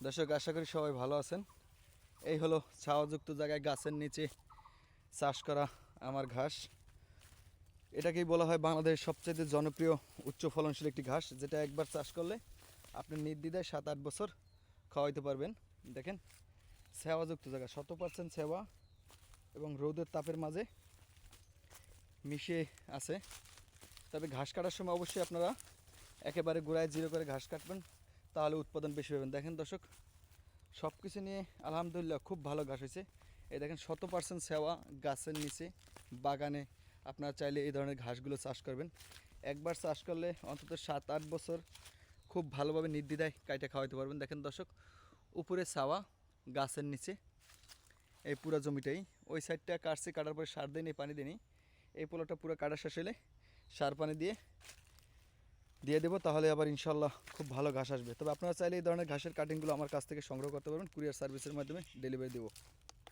দর্শক, আশা করি সবাই ভালো আছেন। এই হলো ছাওয়াযুক্ত জায়গায় গাছের নিচে চাষ করা আমার ঘাস। এটাকেই বলা হয় বাংলাদেশের সবচেয়ে জনপ্রিয় উচ্চ ফলনশীল একটি ঘাস, যেটা একবার চাষ করলে আপনি নির্দ্বিধায় 7-8 বছর খাওয়াইতে পারবেন। দেখেন, ছাওয়াযুক্ত জায়গা, 100% ছাওয়া এবং রোদের তাপের মাঝে মিশে আছে। তবে ঘাস কাটার সময় অবশ্যই আপনারা একেবারে গোড়ায় জিরো করে ঘাস কাটবেন, তাহলে উৎপাদন বেশি পাবেন। দেখেন দর্শক, সব কিছু নিয়ে আলহামদুলিল্লাহ খুব ভালো ঘাস হয়েছে। এই দেখেন 100% সেওয়া গাছের নিচে বাগানে আপনারা চাইলে এই ধরনের ঘাসগুলো চাষ করবেন। একবার চাষ করলে অন্তত 7-8 বছর খুব ভালোভাবে নির্দ্বিধায় কাইটে খাওয়াইতে পারবেন। দেখেন দর্শক, উপরে ছাওয়া, গাছের নিচে এই পুরো জমিটাই। ওই সাইডটা কাটছি, কাটার পরে সার দিই, পানি দিই। এই পোলাটা পুরো কাটা শেষ হলে সার পানি দিয়ে দেবো, তাহলে আবার ইনশাল্লাহ খুব ভালো ঘাস আসবে। তবে আপনারা চাইলে এই ধরনের ঘাসের কাটিংগুলো আমার কাছ থেকে সংগ্রহ করতে পারবেন, কুরিয়ার সার্ভিসের মাধ্যমে ডেলিভারি দেবো।